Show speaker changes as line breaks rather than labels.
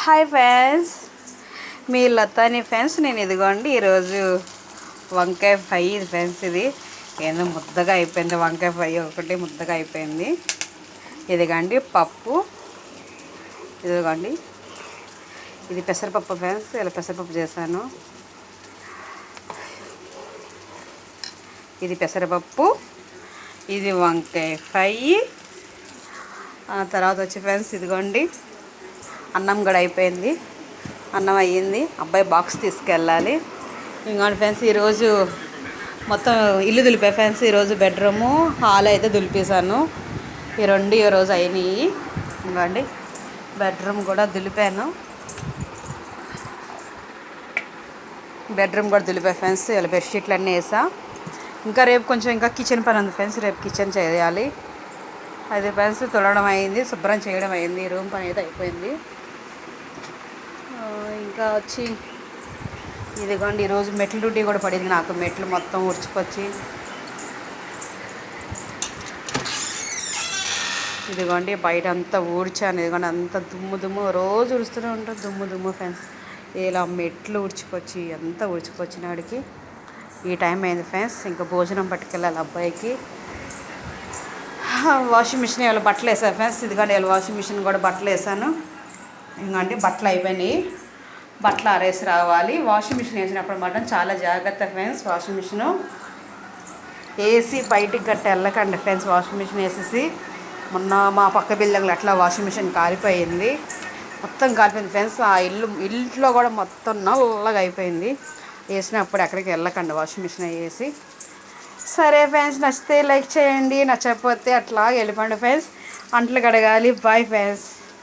Hi friends, మీ లతాని friends. నేను ఇదిగోండి ఈరోజు వంకాయ ఫ్రై ఫ్రెండ్స్. ఇది ఏదో ముద్దగా అయిపోయింది, వంకాయ ఫ్రై ఒకటి ముద్దగా అయిపోయింది. ఇదిగోండి పప్పు, ఇదిగోండి ఇది పెసరపప్పు ఫ్రెండ్స్. ఇలా పెసరపప్పు చేశాను. ఇది పెసరపప్పు, ఇది వంకాయ ఫ్రై. తర్వాత వచ్చి ఫ్రెండ్స్ ఇదిగోండి అన్నం కూడా అయిపోయింది. అన్నం అయ్యింది, అబ్బాయి బాక్స్ తీసుకెళ్ళాలి. ఇంకోటి ఫ్రెండ్స్ ఈరోజు మొత్తం ఇల్లు దులిపా ఫ్రెండ్స్. ఈరోజు బెడ్రూము, హాల్ అయితే దులిపేశాను. ఈ రెండు ఈరోజు అయినాయి. ఇంకోండి బెడ్రూమ్ కూడా దులిపాను. బెడ్రూమ్ కూడా దులిపా ఫ్రెండ్స్. ఇలా బెడ్షీట్లు అన్నీ వేసా. ఇంకా రేపు కొంచెం ఇంకా కిచెన్ పని ఉంది ఫ్రెండ్స్. రేపు కిచెన్ చేయాలి. అది ఫ్రెండ్స్ తుడవడం అయింది, శుభ్రం చేయడం అయింది. రూమ్ పని అయితే అయిపోయింది. ఇంకా వచ్చి ఇదిగోండి ఈరోజు మెట్ల డ్యూటీ కూడా పడింది నాకు. మెట్లు మొత్తం ఉడ్చుకొచ్చి ఇదిగోండి బయట అంతా ఊడ్చాను. ఇదిగోండి అంత దుమ్ము రోజు ఉడుస్తూనే ఉంటుంది దుమ్ము ఫ్రెండ్స్. ఇలా మెట్లు ఉడ్చుకొచ్చి అంతా ఉడ్చుకొచ్చినాడికి ఈ టైం అయింది ఫ్రెండ్స్. ఇంకా భోజనం పట్టుకెళ్ళాలి అబ్బాయికి. వాషింగ్ మిషన్ ఇలా బట్టలు వేసాను ఫ్రెండ్స్. ఇదిగోండి ఇలా వాషింగ్ మిషన్ కూడా బట్టలు వేసాను. ఇంకండి బట్టలు అయిపోయినాయి, బట్టలు ఆరేసి రావాలి. వాషింగ్ మిషన్ వేసినప్పుడు మాత్రం చాలా జాగ్రత్త ఫ్రెండ్స్. వాషింగ్ మిషను వేసి బయటికి గట్ట వెళ్ళకండి ఫ్రెండ్స్. వాషింగ్ మిషన్ వేసేసి మొన్న మా పక్క బిల్డింగ్లో అట్లా వాషింగ్ మిషన్ కాలిపోయింది, మొత్తం కాలిపోయింది ఫ్రెండ్స్. ఆ ఇంట్లో కూడా మొత్తం నల్లగా అయిపోయింది. వేసినప్పుడు ఎక్కడికి వెళ్ళకండి వాషింగ్ మిషన్ వేసి. సరే ఫ్రెండ్స్, నచ్చితే లైక్ చేయండి, నచ్చకపోతే అట్లా వెళ్ళిపోండి ఫ్రెండ్స్. అంట్లు కడగాలి. Bye friends.